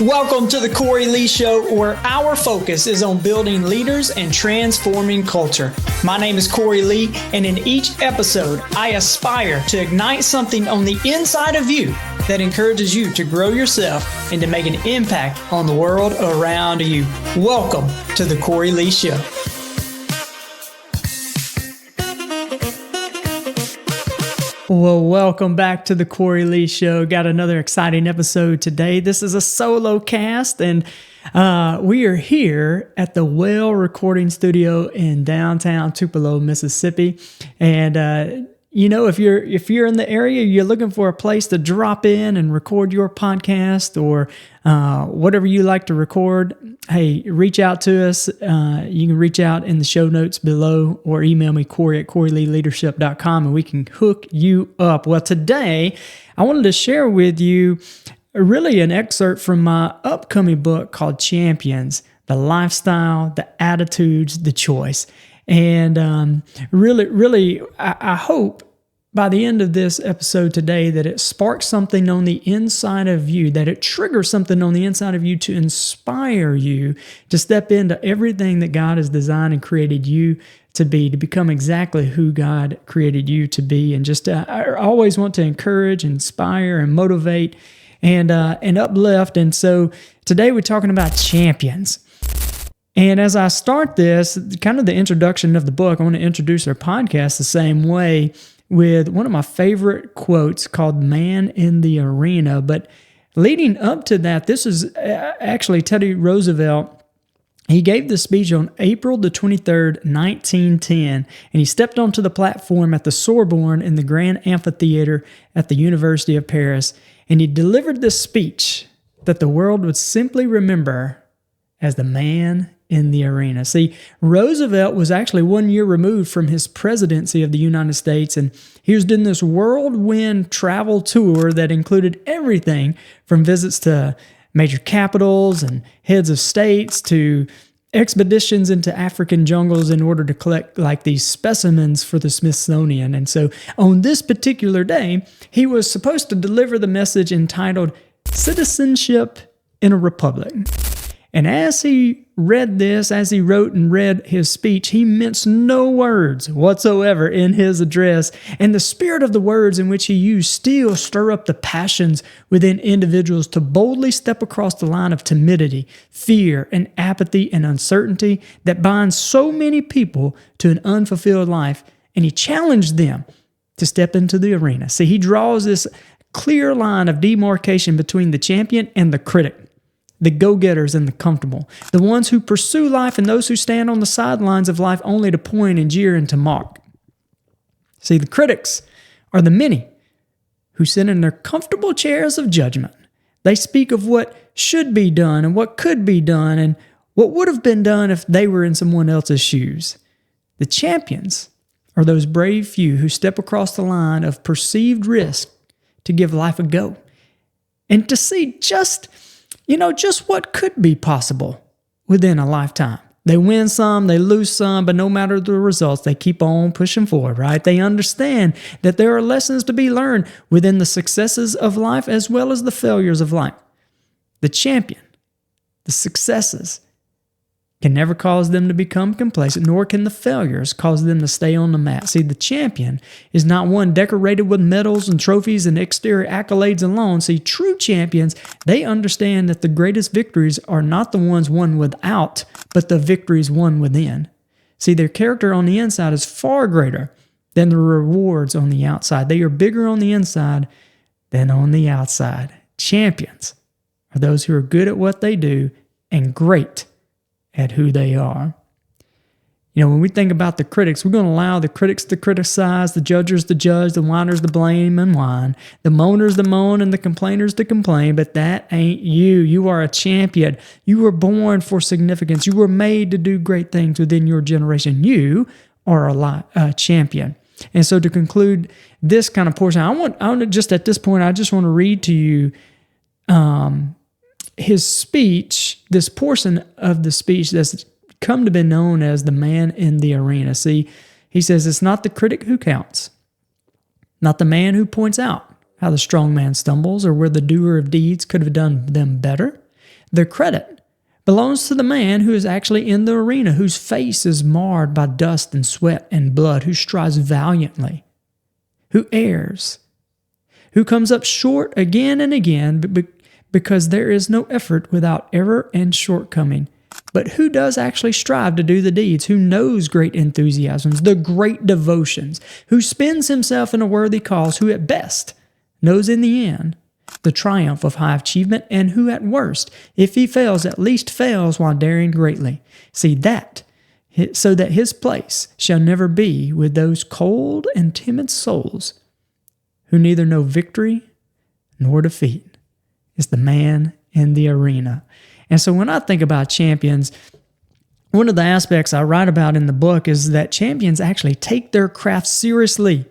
Welcome to the Cory Lee Show, where our focus is on building leaders and transforming culture. My name is Cory Lee, and in each episode, I aspire to ignite something on the inside of you that encourages you to grow yourself and to make an impact on the world around you. Welcome to the Cory Lee Show. Well, welcome back to the Cory Lee Show. Got another exciting episode today. This is a solo cast, and we are here at the Well Recording Studio in downtown Tupelo, Mississippi. And if you're in the area, you're looking for a place to drop in and record your podcast or whatever you like to record, hey, reach out to us. You can reach out in the show notes below or email me, Cory at CoryLeeLeadership.com, and we can hook you up. Well, today I wanted to share with you really an excerpt from my upcoming book called Champions: The Lifestyle, the Attitudes, the Choice. And really, I hope by the end of this episode today that it sparks something on the inside of you, that it triggers something on the inside of you to inspire you to step into everything that God has designed and created you to be, to become exactly who God created you to be. And just I always want to encourage, inspire, and motivate and uplift. And so today we're talking about champions. And as I start this, kind of the introduction of the book, I want to introduce our podcast the same way with one of my favorite quotes called "Man in the Arena." But leading up to that, this is actually Teddy Roosevelt. He gave this speech on April the 23rd, 1910, and he stepped onto the platform at the Sorbonne in the Grand Amphitheater at the University of Paris, and he delivered this speech that the world would simply remember as the man in the arena. See, Roosevelt was actually 1 year removed from his presidency of the United States, and he was doing this whirlwind travel tour that included everything from visits to major capitals and heads of states to expeditions into African jungles in order to collect like these specimens for the Smithsonian. And so on this particular day, he was supposed to deliver the message entitled "Citizenship in a Republic." And as he read this, as he wrote and read his speech, he minced no words whatsoever in his address. And the spirit of the words in which he used still stir up the passions within individuals to boldly step across the line of timidity, fear, and apathy and uncertainty that binds so many people to an unfulfilled life. And he challenged them to step into the arena. See, he draws this clear line of demarcation between the champion and the critic, the go-getters and the comfortable, the ones who pursue life and those who stand on the sidelines of life only to point and jeer and to mock. See, the critics are the many who sit in their comfortable chairs of judgment. They speak of what should be done and what could be done and what would have been done if they were in someone else's shoes. The champions are those brave few who step across the line of perceived risk to give life a go and to see just what could be possible within a lifetime. They win some, they lose some, but no matter the results, they keep on pushing forward, right? They understand that there are lessons to be learned within the successes of life as well as the failures of life. The champion, the successes, can never cause them to become complacent, nor can the failures cause them to stay on the mat. See, the champion is not one decorated with medals and trophies and exterior accolades alone. See, true champions, they understand that the greatest victories are not the ones won without, but the victories won within. See, their character on the inside is far greater than the rewards on the outside. They are bigger on the inside than on the outside. Champions are those who are good at what they do and great at who they are. When we think about the critics, we're going to allow the critics to criticize, the judges to judge, the whiners to blame and whine, the moaners to moan, and the complainers to complain, but that ain't you. You are a champion. You were born for significance. You were made to do great things within your generation. You are a champion. And so to conclude this kind of portion, I want to just at this point, I just want to read to you his speech, this portion of the speech that's come to be known as the man in the arena. See, he says, it's not the critic who counts, not the man who points out how the strong man stumbles or where the doer of deeds could have done them better. the credit belongs to the man who is actually in the arena, whose face is marred by dust and sweat and blood, who strives valiantly, who errs, who comes up short again and again because there is no effort without error and shortcoming, but who does actually strive to do the deeds, who knows great enthusiasms, the great devotions, who spends himself in a worthy cause, who at best knows in the end the triumph of high achievement, and who at worst, if he fails, at least fails while daring greatly. See that, so that his place shall never be with those cold and timid souls who neither know victory nor defeat. It's the man in the arena. And so when I think about champions, one of the aspects I write about in the book is that champions actually take their craft seriously.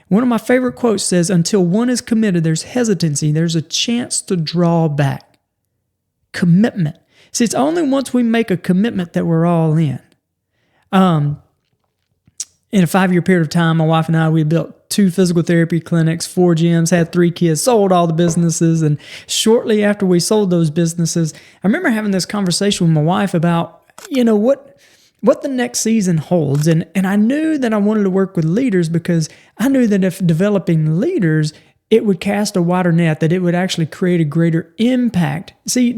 One of my favorite quotes says, "Until one is committed, there's hesitancy. There's a chance to draw back." Commitment. See, it's only once we make a commitment that we're all in. In a 5-year period of time, my wife and I, we built 2 physical therapy clinics, 4 gyms, had 3 kids, sold all the businesses. And shortly after we sold those businesses, I remember having this conversation with my wife about, what the next season holds. And I knew that I wanted to work with leaders because I knew that if developing leaders, it would cast a wider net, that it would actually create a greater impact. See,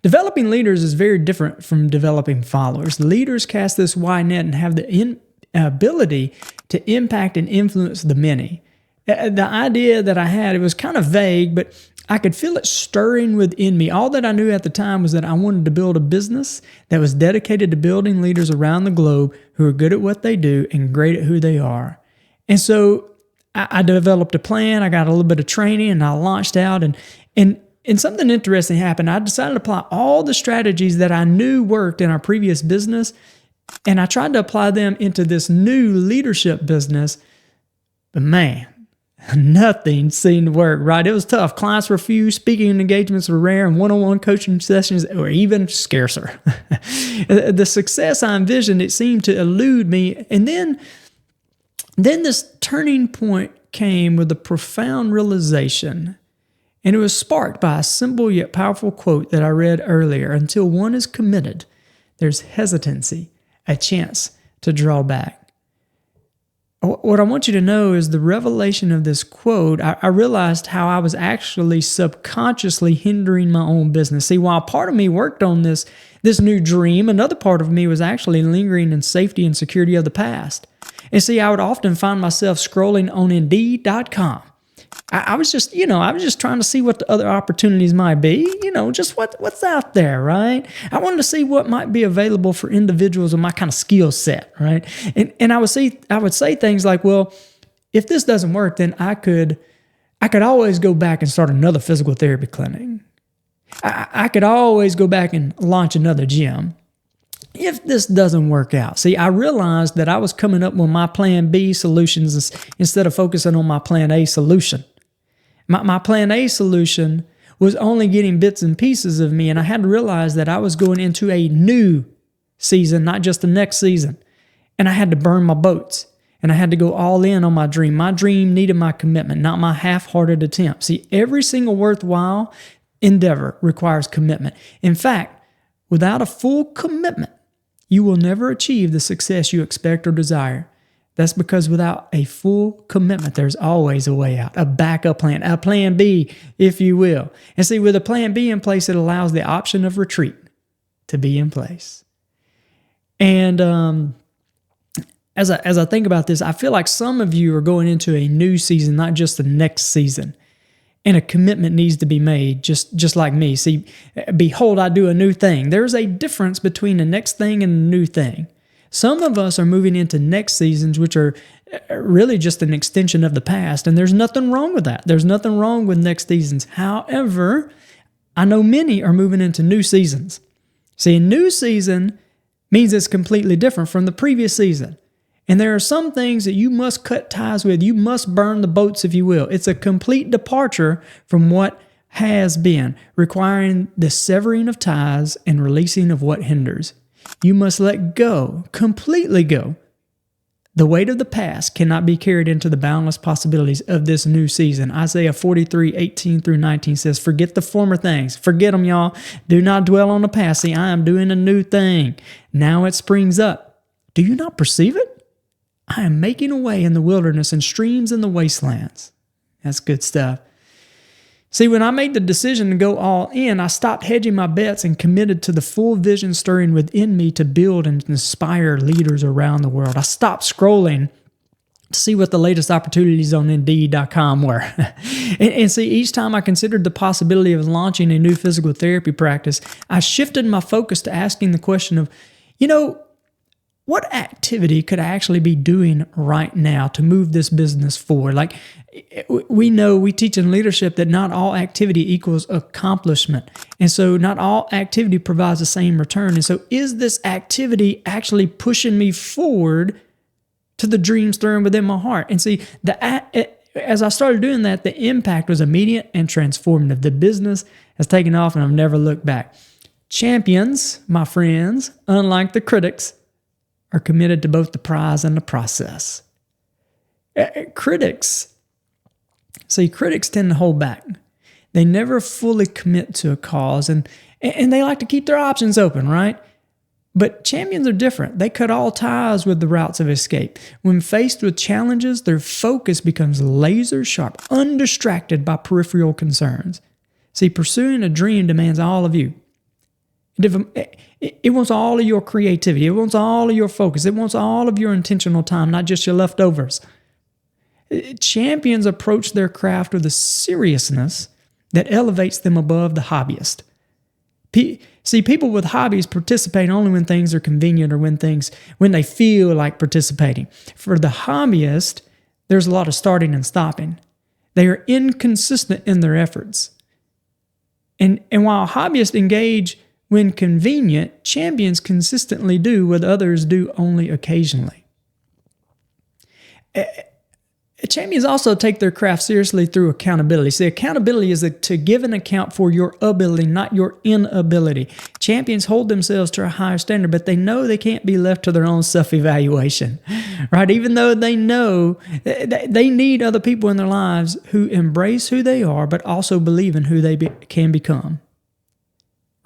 developing leaders is very different from developing followers. Leaders cast this wide net and have the ability to impact and influence the many. The idea that I had, it was kind of vague, but I could feel it stirring within me. All that I knew at the time was that I wanted to build a business that was dedicated to building leaders around the globe who are good at what they do and great at who they are. And so I developed a plan. I got a little bit of training and I launched out and something interesting happened. I decided to apply all the strategies that I knew worked in our previous business, and I tried to apply them into this new leadership business. But man, nothing seemed to work, right? It was tough. Clients were few, speaking engagements were rare, and one-on-one coaching sessions were even scarcer. The success I envisioned, it seemed to elude me. And then this turning point came with a profound realization, and it was sparked by a simple yet powerful quote that I read earlier. Until one is committed, there's hesitancy, a chance to draw back. What I want you to know is the revelation of this quote, I realized how I was actually subconsciously hindering my own business. See, while part of me worked on this new dream, another part of me was actually lingering in safety and security of the past. And see, I would often find myself scrolling on Indeed.com. I was just trying to see what the other opportunities might be, just what's out there, right? I wanted to see what might be available for individuals with my kind of skill set, right? And I would say things like, well, if this doesn't work, then I could always go back and start another physical therapy clinic. I could always go back and launch another gym. If this doesn't work out. See, I realized that I was coming up with my plan B solutions instead of focusing on my plan A solution. My plan A solution was only getting bits and pieces of me, and I had to realize that I was going into a new season, not just the next season. And I had to burn my boats, and I had to go all in on my dream. My dream needed my commitment, not my half-hearted attempt. See, every single worthwhile endeavor requires commitment. In fact, without a full commitment, you will never achieve the success you expect or desire. That's because without a full commitment, there's always a way out, a backup plan, a plan B, if you will. And see, with a plan B in place, it allows the option of retreat to be in place. And as I think about this, I feel like some of you are going into a new season, not just the next season. And a commitment needs to be made, just like me. See, behold, I do a new thing. There's a difference between the next thing and the new thing. Some of us are moving into next seasons, which are really just an extension of the past, and there's nothing wrong with that. There's nothing wrong with next seasons. However, I know many are moving into new seasons. See, a new season means it's completely different from the previous season. And there are some things that you must cut ties with. You must burn the boats, if you will. It's a complete departure from what has been, requiring the severing of ties and releasing of what hinders. You must let go, completely go, The weight of the past cannot be carried into the boundless possibilities of this new season. Isaiah 43:18-19 says, forget the former things. Forget them, y'all. Do not dwell on the past. See, I am doing a new thing. Now it springs up. Do you not perceive it? I am making a way in the wilderness and streams in the wastelands. That's good stuff. See, when I made the decision to go all in, I stopped hedging my bets and committed to the full vision stirring within me to build and inspire leaders around the world. I stopped scrolling to see what the latest opportunities on Indeed.com were. and see, each time I considered the possibility of launching a new physical therapy practice, I shifted my focus to asking the question of, what activity could I actually be doing right now to move this business forward? Like, we teach in leadership that not all activity equals accomplishment. And so not all activity provides the same return. And so is this activity actually pushing me forward to the dream stirring within my heart? And see, as I started doing that, the impact was immediate and transformative. The business has taken off and I've never looked back. Champions, my friends, unlike the critics, are committed to both the prize and the process. Critics tend to hold back. They never fully commit to a cause, and they like to keep their options open, right? But champions are different. They cut all ties with the routes of escape. When faced with challenges, their focus becomes laser sharp, undistracted by peripheral concerns. See, pursuing a dream demands all of you. It wants all of your creativity. It wants all of your focus. It wants all of your intentional time, not just your leftovers. Champions approach their craft with a seriousness that elevates them above the hobbyist. See, people with hobbies participate only when things are convenient or when they feel like participating. For the hobbyist, there's a lot of starting and stopping. They are inconsistent in their efforts. And while hobbyists engage when convenient, champions consistently do what others do only occasionally. Champions also take their craft seriously through accountability. See, accountability is to give an account for your ability, not your inability. Champions hold themselves to a higher standard, but they know they can't be left to their own self-evaluation, right? Even though they know they need other people in their lives who embrace who they are, but also believe in who they can become.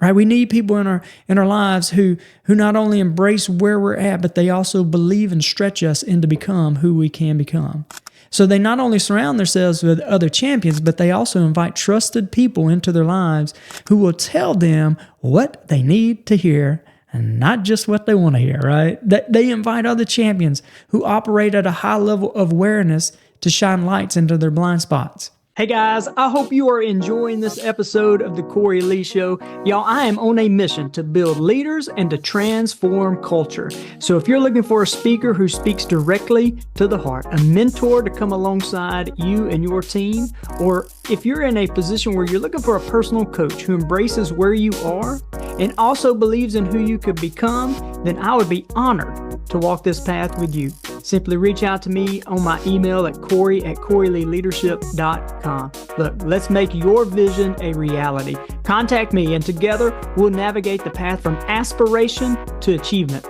Right? We need people in our lives who not only embrace where we're at, but they also believe and stretch us into become who we can become. So they not only surround themselves with other champions, but they also invite trusted people into their lives who will tell them what they need to hear and not just what they want to hear, right? They invite other champions who operate at a high level of awareness to shine lights into their blind spots. Hey guys, I hope you are enjoying this episode of the Cory Lee Show. Y'all, I am on a mission to build leaders and to transform culture. So if you're looking for a speaker who speaks directly to the heart, a mentor to come alongside you and your team, or if you're in a position where you're looking for a personal coach who embraces where you are and also believes in who you could become, then I would be honored to walk this path with you. Simply reach out to me on my email at Cory@CoryLeeLeadership.com. Look, let's make your vision a reality. Contact me and together we'll navigate the path from aspiration to achievement.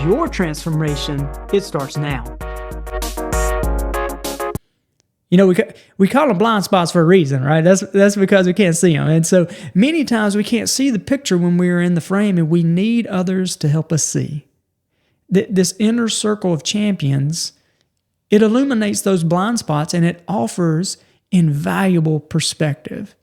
Your transformation, it starts now. We call them blind spots for a reason, right? That's because we can't see them. And so many times we can't see the picture when we are in the frame, and we need others to help us see. This inner circle of champions, it illuminates those blind spots and it offers invaluable perspective.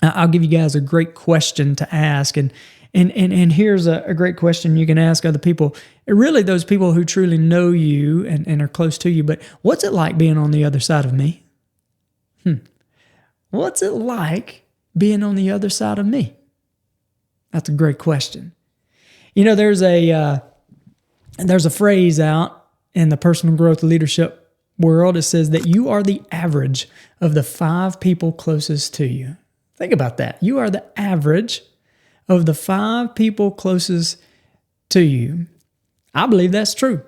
I'll give you guys a great question to ask, and here's a great question you can ask other people. Really, those people who truly know you and are close to you. But what's it like being on the other side of me? What's it like being on the other side of me? That's a great question. There's a phrase out in the personal growth leadership world. It says that you are the average of the 5 people closest to you. Think about that. You are the average of the 5 people closest to you. I believe that's true.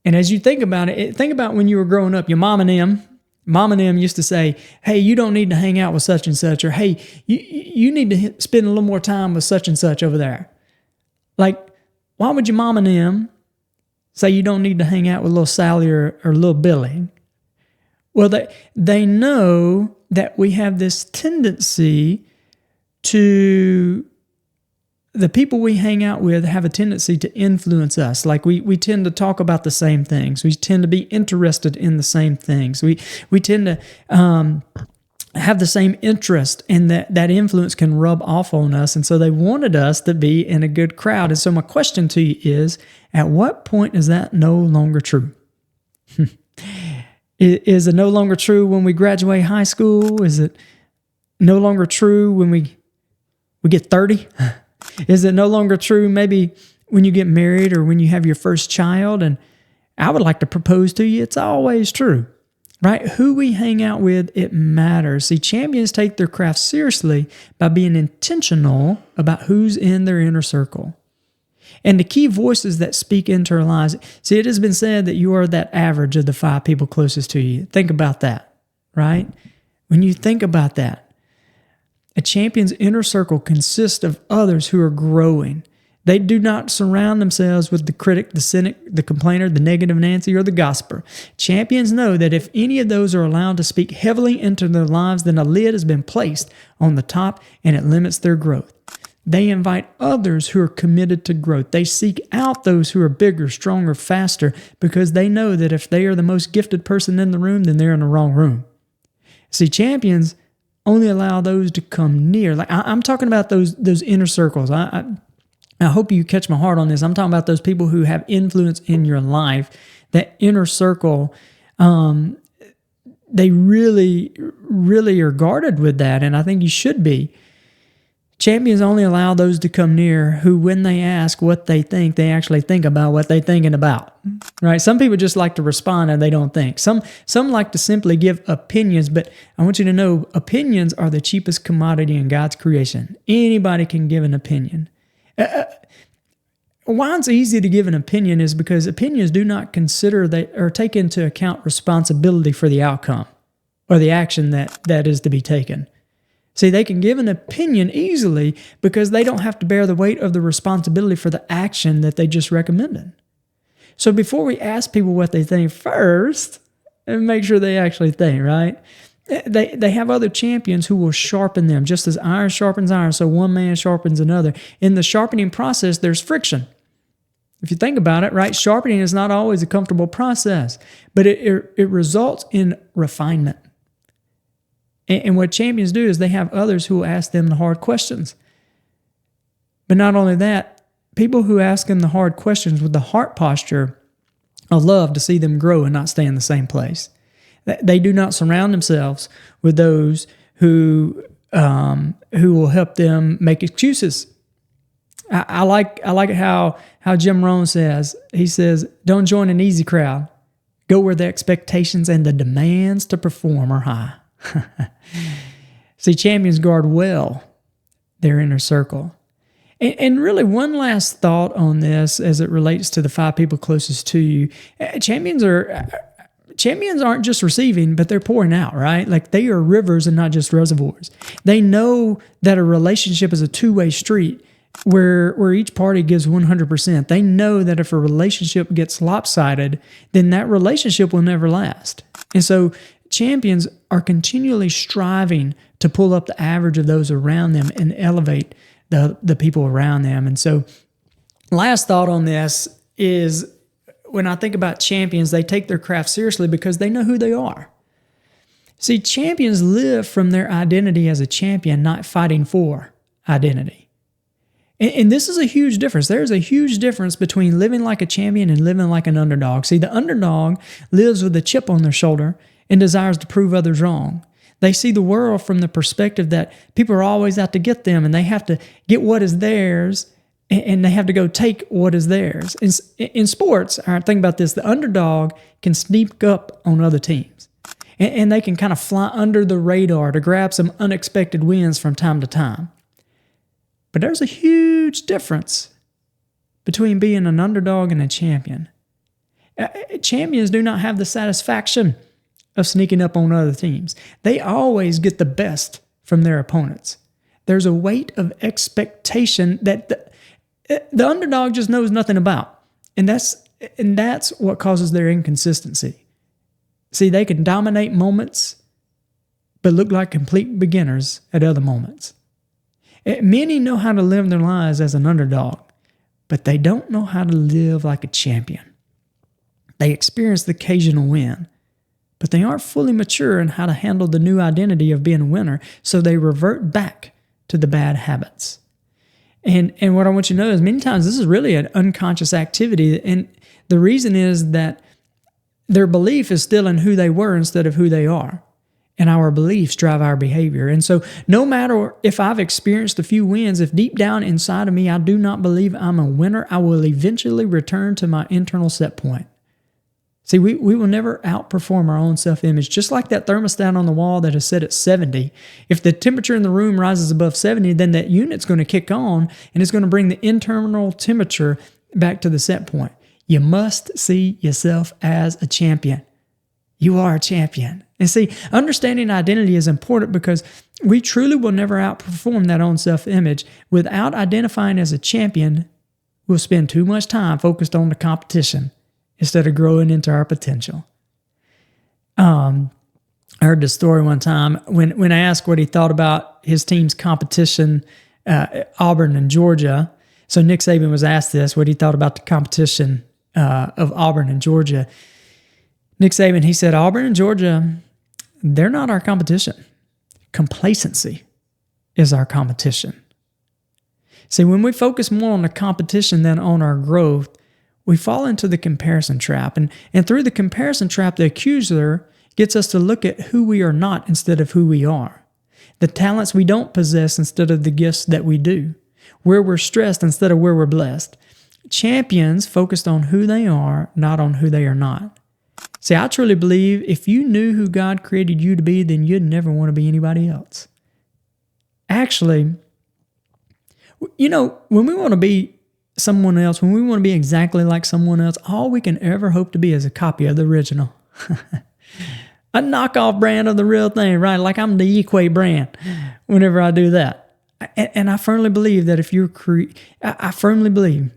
And as you think about it, think about when you were growing up, your mom and them used to say, hey, you don't need to hang out with such and such, or hey, you need to spend a little more time with such and such over there. Like, why would your mom and them Say you don't need to hang out with little Sally or little Billy. Well, they know that we have this tendency to, the people we hang out with have a tendency to influence us. Like we tend to talk about the same things. We tend to be interested in the same things. We tend to have the same interest, and that influence can rub off on us. And so they wanted us to be in a good crowd. And so my question to you is, at what point is that no longer true? Is it no longer true when we graduate high school? Is it no longer true when we get 30? Is it no longer true maybe when you get married or when you have your first child? And I would like to propose to you, it's always true, right? Who we hang out with, it matters. See, champions take their craft seriously by being intentional about who's in their inner circle. And the key voices that speak into our lives. See, it has been said that you are that average of the 5 people closest to you. Think about that, right? When you think about that, a champion's inner circle consists of others who are growing. They do not surround themselves with the critic, the cynic, the complainer, the negative Nancy, or the gossiper. Champions know that if any of those are allowed to speak heavily into their lives, then a lid has been placed on the top and it limits their growth. They invite others who are committed to growth. They seek out those who are bigger, stronger, faster, because they know that if they are the most gifted person in the room, then they're in the wrong room. See, champions only allow those to come near. Like I'm talking about those inner circles. I hope you catch my heart on this. I'm talking about those people who have influence in your life. That inner circle, they really, really are guarded with that, and I think you should be. Champions only allow those to come near who, when they ask what they think, they actually think about what they're thinking about, right? Some people just like to respond and they don't think. Some like to simply give opinions, but I want you to know opinions are the cheapest commodity in God's creation. Anybody can give an opinion. Why it's easy to give an opinion is because opinions do not consider or take into account responsibility for the outcome or the action that is to be taken. See, they can give an opinion easily because they don't have to bear the weight of the responsibility for the action that they just recommended. So before we ask people what they think first, make sure they actually think, right? They have other champions who will sharpen them, just as iron sharpens iron, so one man sharpens another. In the sharpening process, there's friction. If you think about it, right, sharpening is not always a comfortable process, but it results in refinement. And what champions do is they have others who will ask them the hard questions. But not only that, people who ask them the hard questions with the heart posture of love to see them grow and not stay in the same place. They do not surround themselves with those who will help them make excuses. I like how Jim Rohn says. He says, "Don't join an easy crowd. Go where the expectations and the demands to perform are high." See, champions guard well their inner circle. And really, one last thought on this as it relates to the 5 people closest to you. Champions aren't just receiving, but they're pouring out, right? Like they are rivers and not just reservoirs. They know that a relationship is a two-way street where each party gives 100%. They know that if a relationship gets lopsided, then that relationship will never last. And so champions are continually striving to pull up the average of those around them and elevate the people around them. And so last thought on this is when I think about champions, they take their craft seriously because they know who they are. See, champions live from their identity as a champion, not fighting for identity. And this is a huge difference. There's a huge difference between living like a champion and living like an underdog. See, the underdog lives with a chip on their shoulder and desires to prove others wrong. They see the world from the perspective that people are always out to get them and they have to get what is theirs and they have to go take what is theirs. In sports, all right, think about this, the underdog can sneak up on other teams and they can kind of fly under the radar to grab some unexpected wins from time to time. But there's a huge difference between being an underdog and a champion. Champions do not have the satisfaction of sneaking up on other teams. They always get the best from their opponents. There's a weight of expectation that the underdog just knows nothing about. And that's And that's what causes their inconsistency. See, they can dominate moments, but look like complete beginners at other moments. Many know how to live their lives as an underdog, but they don't know how to live like a champion. They experience the occasional win, but they aren't fully mature in how to handle the new identity of being a winner, so they revert back to the bad habits. And what I want you to know is many times this is really an unconscious activity, and the reason is that their belief is still in who they were instead of who they are. And our beliefs drive our behavior. And so no matter if I've experienced a few wins, if deep down inside of me I do not believe I'm a winner, I will eventually return to my internal set point. See, we will never outperform our own self-image. Just like that thermostat on the wall that is set at 70, if the temperature in the room rises above 70, then that unit's going to kick on and it's going to bring the internal temperature back to the set point. You must see yourself as a champion. You are a champion. And see, understanding identity is important because we truly will never outperform that own self-image. Without identifying as a champion, we'll spend too much time focused on the competition instead of growing into our potential. I heard this story one time when I asked what he thought about his team's competition, Auburn and Georgia. So Nick Saban was asked this, what he thought about the competition of Auburn and Georgia. Nick Saban, he said, Auburn and Georgia, they're not our competition. Complacency is our competition. See, when we focus more on the competition than on our growth, we fall into the comparison trap. And through the comparison trap, the accuser gets us to look at who we are not instead of who we are. The talents we don't possess instead of the gifts that we do. Where we're stressed instead of where we're blessed. Champions focused on who they are, not on who they are not. See, I truly believe if you knew who God created you to be, then you'd never want to be anybody else. Actually, you know, when we want to be someone else, when we want to be exactly like someone else, all we can ever hope to be is a copy of the original. A knockoff brand of the real thing, right? Like I'm the Equate brand whenever I do that. And I firmly believe that if you're I firmly believe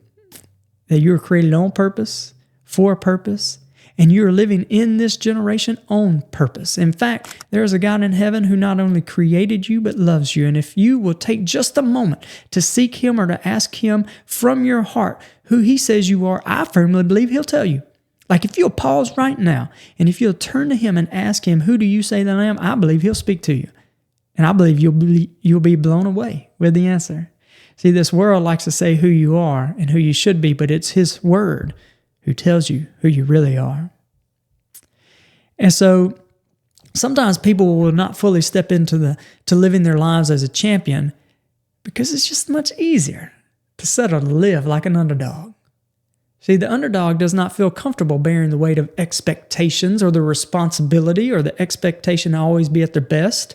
that you're created on purpose, for a purpose, and you're living in this generation on purpose. In fact, there's a God in heaven who not only created you, but loves you. And if you will take just a moment to seek Him or to ask Him from your heart who He says you are, I firmly believe He'll tell you. Like if you'll pause right now, and if you'll turn to Him and ask Him, who do you say that I am? I believe He'll speak to you. And I believe you'll be blown away with the answer. See, this world likes to say who you are and who you should be, but it's His word who tells you who you really are. And so sometimes people will not fully step into living their lives as a champion because it's just much easier to settle to live like an underdog. See, the underdog does not feel comfortable bearing the weight of expectations or the responsibility or the expectation to always be at their best.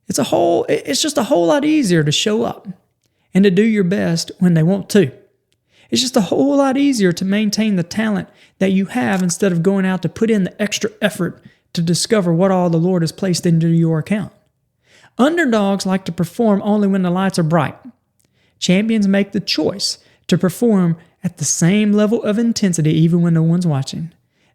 It's just a whole lot easier to show up and to do your best when they want to. It's just a whole lot easier to maintain the talent that you have instead of going out to put in the extra effort to discover what all the Lord has placed into your account. Underdogs like to perform only when the lights are bright. Champions make the choice to perform at the same level of intensity even when no one's watching.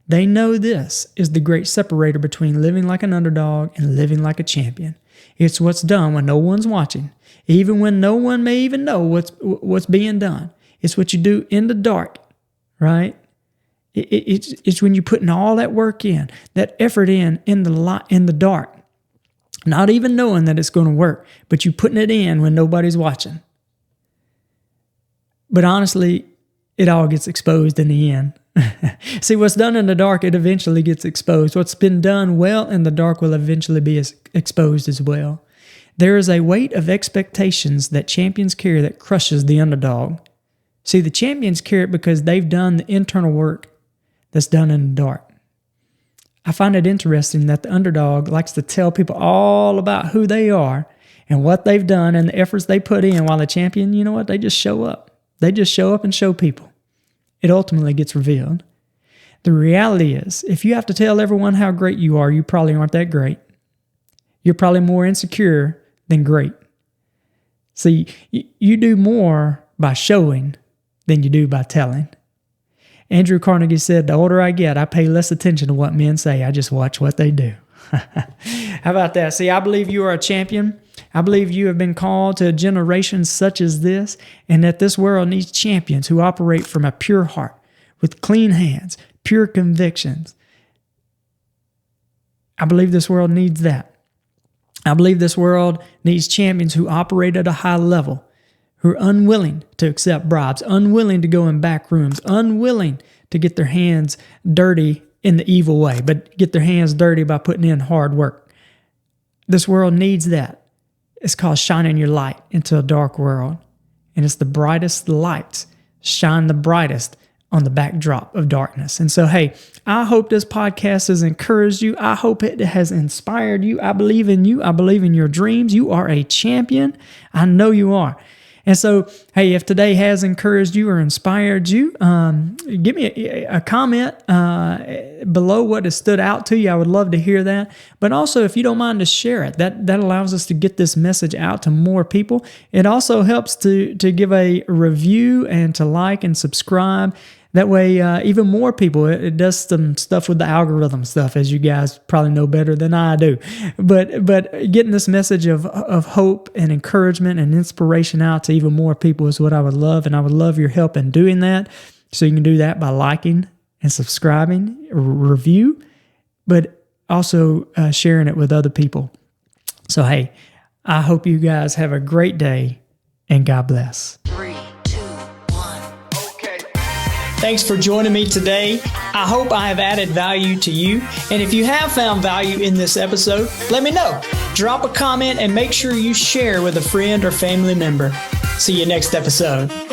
They know this is the great separator between living like an underdog and living like a champion. It's what's done when no one's watching, even when no one may even know what's being done. It's what you do in the dark, right? It's when you're putting all that work in, that effort in the dark, not even knowing that it's going to work, but you putting it in when nobody's watching. But honestly, it all gets exposed in the end. See, what's done in the dark, it eventually gets exposed. What's been done well in the dark will eventually be exposed as well. There is a weight of expectations that champions carry that crushes the underdog. See, the champions carry it because they've done the internal work that's done in the dark. I find it interesting that the underdog likes to tell people all about who they are and what they've done and the efforts they put in, while the champion, you know what, they just show up. They just show up and show people. It ultimately gets revealed. The reality is, if you have to tell everyone how great you are, you probably aren't that great. You're probably more insecure than great. See, you do more by showing than you do by telling. Andrew Carnegie said, the older I get, I pay less attention to what men say. I just watch what they do. How about that? See, I believe you are a champion. I believe you have been called to a generation such as this, and that this world needs champions who operate from a pure heart, with clean hands, pure convictions. I believe this world needs that. I believe this world needs champions who operate at a high level, who are unwilling to accept bribes, unwilling to go in back rooms, unwilling to get their hands dirty in the evil way, but get their hands dirty by putting in hard work. This world needs that. It's called shining your light into a dark world. And it's the brightest lights shine the brightest on the backdrop of darkness. And so, hey, I hope this podcast has encouraged you. I hope it has inspired you. I believe in you. I believe in your dreams. You are a champion. I know you are. And so, hey, if today has encouraged you or inspired you, give me a comment below what has stood out to you. I would love to hear that. But also, if you don't mind to share it, that allows us to get this message out to more people. It also helps to give a review and to like and subscribe. That way, even more people, it does some stuff with the algorithm stuff, as you guys probably know better than I do. But getting this message of hope and encouragement and inspiration out to even more people is what I would love. And I would love your help in doing that. So you can do that by liking and subscribing, review, but also sharing it with other people. So, hey, I hope you guys have a great day and God bless. Thanks for joining me today. I hope I have added value to you. And if you have found value in this episode, let me know. Drop a comment and make sure you share with a friend or family member. See you next episode.